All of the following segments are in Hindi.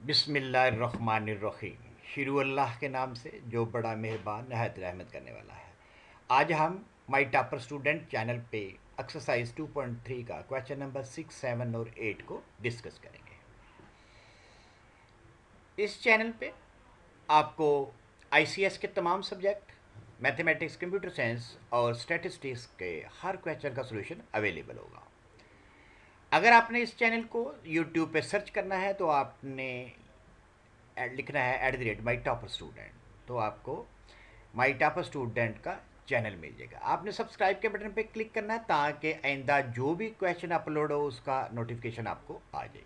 बिस्मिल्लाहिर्रहमानिर्रहीम। शुरू अल्लाह के नाम से जो बड़ा मेहरबान नहायत रहमत करने वाला है। आज हम माई टॉपर स्टूडेंट चैनल पे एक्सरसाइज 2.3 का क्वेश्चन नंबर 6, 7 और 8 को डिस्कस करेंगे। इस चैनल पे आपको आईसीएस के तमाम सब्जेक्ट, मैथमेटिक्स, कंप्यूटर साइंस और स्टैटिस्टिक्स के हर क्वेश्चन का सलूशन अवेलेबल होगा। अगर आपने इस चैनल को यूट्यूब पे सर्च करना है तो आपने लिखना है @माई टॉपर स्टूडेंट, तो आपको माई टॉपर स्टूडेंट का चैनल मिल जाएगा। आपने सब्सक्राइब के बटन पे क्लिक करना है ताकि आइंदा जो भी क्वेश्चन अपलोड हो उसका नोटिफिकेशन आपको आ जाए।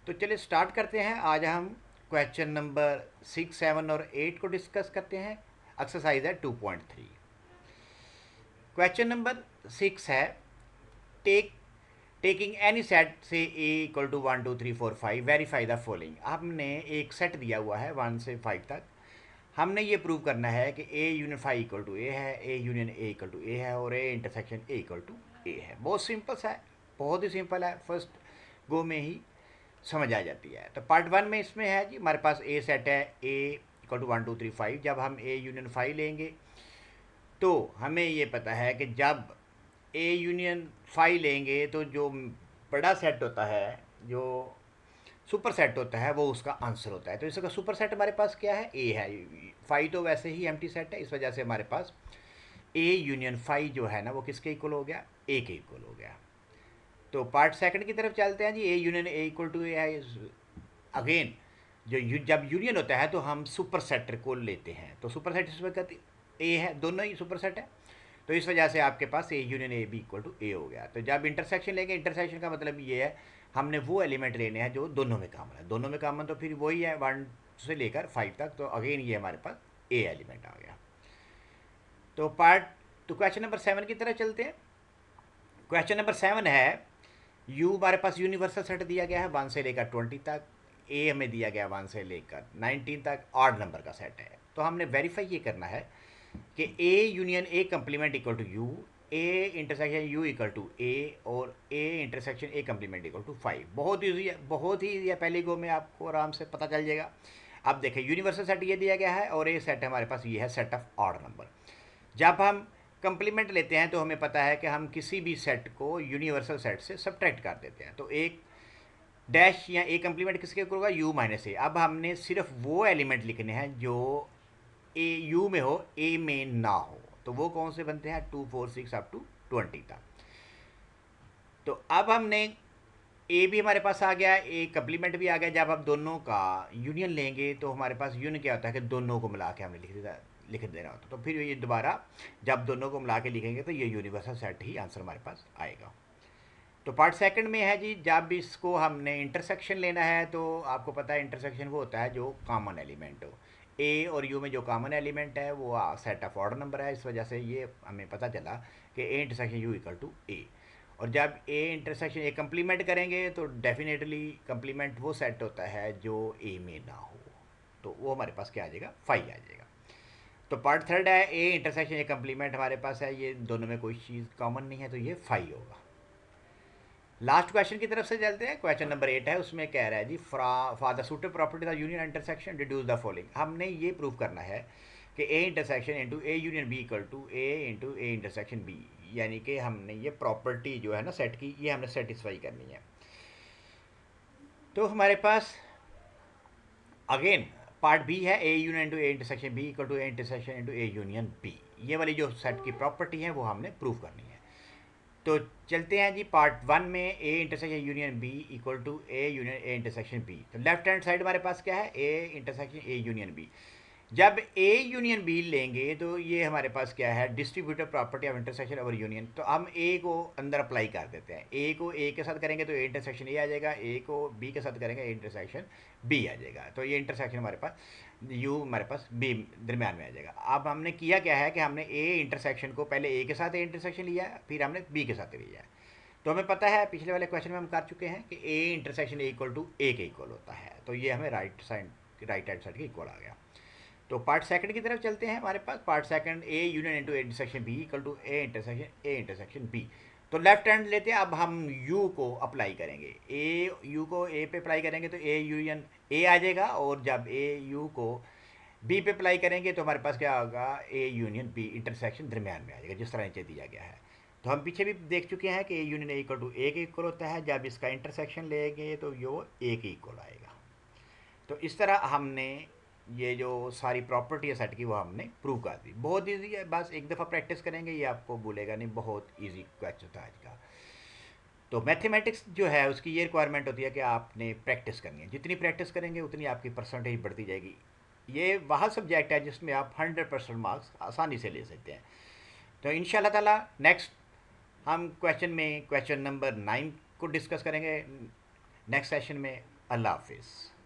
तो चलिए स्टार्ट करते हैं। आज हम क्वेश्चन नंबर 6, 7 और 8 को डिस्कस करते हैं। एक्सरसाइज है 2.3। क्वेश्चन नंबर 6 है, टेक टेकिंग एनी सेट से A equal to 1 2 3 4 5 verify the following. हमने एक सेट दिया हुआ है 1 से 5 तक। हमने ये प्रूव करना है कि A union phi equal to A है, A union A equal to A है और A intersection A equal to A है। बहुत सिंपल सा है, बहुत ही सिंपल है, फर्स्ट गो में ही समझ आ जाती है। तो पार्ट 1 में इसमें है जी, हमारे पास ए सेट है ए इक्वल टू 1 2 3 5। जब हम ए यूनियन फाई लेंगे तो हमें ये पता है कि जब ए यूनियन फाई लेंगे तो जो बड़ा सेट होता है, जो सुपर सेट होता है, वो उसका आंसर होता है। तो इसका सुपर सेट हमारे पास क्या है, ए है। फाई तो वैसे ही एम्प्टी सेट है, इस वजह से हमारे पास ए यूनियन फाई जो है ना वो किसके इक्वल हो गया, ए के इक्वल हो गया। तो पार्ट सेकंड की तरफ चलते हैं जी। A union A equal to A है। अगेन जब यूनियन होता है तो हम सुपर सेट को लेते हैं, तो सुपर सेट इस वक्त ए है, दोनों ही सुपर सेट है। तो इस वजह से आपके पास A union A B equal to A हो गया। तो जब इंटरसेक्शन लेंगे, इंटरसेक्शन का मतलब ये है हमने वो एलिमेंट लेने हैं जो दोनों में कॉमन है। दोनों में कॉमन तो फिर वही है 1 से लेकर 5 तक। तो अगेन ये हमारे पास ए एलिमेंट आ गया। तो क्वेश्चन नंबर 7 की तरफ चलते हैं। क्वेश्चन नंबर 7 है, यू हमारे पास यूनिवर्सल सेट दिया गया है 1 से लेकर 20 तक। ए हमें दिया गया 1 से लेकर 19 तक, ऑड नंबर का सेट है। तो हमने वेरीफाई ये करना है कि A union A complement equal to U, A intersection U equal to A और A intersection A complement equal to 5। बहुत ईजी है, बहुत ही ईजी है, पहले गो में आपको आराम से पता चल जाएगा। अब देखें, यूनिवर्सल सेट ये दिया गया है और ए सेट हमारे पास ये है सेट ऑफ ऑड नंबर। जब हम कंप्लीमेंट लेते हैं तो हमें पता है कि हम किसी भी सेट को यूनिवर्सल सेट से सब्ट्रैक्ट कर देते हैं। तो एक डैश या ए कंप्लीमेंट किसके होगा, यू माइनस ए। अब हमने सिर्फ वो एलिमेंट लिखने हैं जो ए यू में हो, ए में ना हो। तो वो कौन से बनते हैं, 2 4 6 अप टू 20 तक। तो अब हमने ए भी हमारे पास आ गया, ए कंप्लीमेंट भी आ गया। जब आप दोनों का यूनियन लेंगे तो हमारे पास यूनियन क्या होता है कि दोनों को मिला के हमने लिख देना होता है। तो फिर ये दोबारा जब दोनों को मिला के लिखेंगे तो ये यूनिवर्सल सेट ही आंसर हमारे पास आएगा। तो पार्ट सेकंड में है जी, जब इसको हमने इंटरसेक्शन लेना है तो आपको पता है इंटरसेक्शन वो होता है जो कॉमन एलिमेंट हो। ए और यू में जो कॉमन एलिमेंट है वो सेट ऑफ ऑर्डर नंबर है। इस वजह से ये हमें पता चला कि A intersection U equal to A. और जब ए इंटरसेक्शन ए कंप्लीमेंट करेंगे तो डेफिनेटली कंप्लीमेंट वो सेट होता है जो ए में ना हो। तो वो हमारे पास क्या आ जाएगा, 5 आ जाएगा। तो पार्ट थर्ड है, ए इंटरसेक्शन ए कंप्लीमेंट हमारे पास है, ये दोनों में कोई चीज़ कॉमन नहीं है तो ये 5 होगा। लास्ट क्वेश्चन की तरफ से चलते हैं। क्वेश्चन नंबर 8 है, उसमें कह रहा है जी, for the suitable property the union intersection deduce the following. हमने ये प्रूव करना है कि A intersection into A union B equal to A into A intersection B, यानी कि हमने ये प्रॉपर्टी जो है ना सेट की, ये हमने सेटिस्फाई करनी है। तो हमारे पास अगेन पार्ट बी है, A union into A intersection B equal to A intersection into A union B. ये वाली जो सेट की प्रॉपर्टी है वो हमने प्रूव करनी है। तो चलते हैं जी पार्ट 1 में, A intersection union B equal to A union A intersection B. तो लेफ्ट हैंड साइड हमारे पास क्या है, A intersection A union B. जब ए यूनियन बी लेंगे तो ये हमारे पास क्या है, distributive property of intersection over union. तो हम ए को अंदर अप्लाई कर देते हैं। ए को ए के साथ करेंगे तो ए इंटरसेक्शन ए आ जाएगा, ए को बी के साथ करेंगे ए इंटरसेक्शन बी आ जाएगा। तो ये इंटरसेक्शन हमारे पास यू हमारे पास बी दरम्यान में आ जाएगा। अब हमने किया क्या है कि हमने ए इंटरसेक्शन को पहले ए के साथ ए इंटरसेक्शन लिया है, फिर हमने बी के साथ लिया है। तो हमें पता है पिछले वाले क्वेश्चन में हम कर चुके हैं कि A intersection A equal to A के इक्वल होता है। तो ये हमें राइट हैंड साइड के इक्वल आ गया। तो पार्ट सेकंड की तरफ चलते हैं। हमारे पास part second, A union into A intersection B equal to A intersection B. तो लेफ्ट हैंड लेते हैं, अब हम यू को अप्लाई करेंगे, ए यू को ए पे अप्लाई करेंगे तो ए यूनियन ए आ जाएगा, और जब ए यू को बी पे अप्लाई करेंगे तो हमारे पास क्या होगा, ए यूनियन बी इंटरसेक्शन दरमियान में आ जाएगा, जिस तरह नीचे दिया गया है। तो हम पीछे भी देख चुके हैं कि A union A equal to A के इक्वल होता है, जब इसका इंटरसेक्शन लेंगे तो यो ए के इक्वल आएगा। तो इस तरह हमने ये जो सारी प्रॉपर्टी है सेट की वो हमने प्रूव कर दी। बहुत ईजी है, बस एक दफ़ा प्रैक्टिस करेंगे, ये आपको भूलेगा नहीं, बहुत ईजी क्वेश्चन था आज का। तो मैथमेटिक्स जो है उसकी ये रिक्वायरमेंट होती है कि आपने प्रैक्टिस करनी है, जितनी प्रैक्टिस करेंगे उतनी आपकी परसेंटेज बढ़ती जाएगी। ये वह सब्जेक्ट है जिसमें आप 100% मार्क्स आसानी से ले सकते हैं। तो इंशाल्लाह ताला नेक्स्ट हम क्वेश्चन नंबर 9 को डिस्कस करेंगे नेक्स्ट सेशन में। अल्लाह हाफिज़।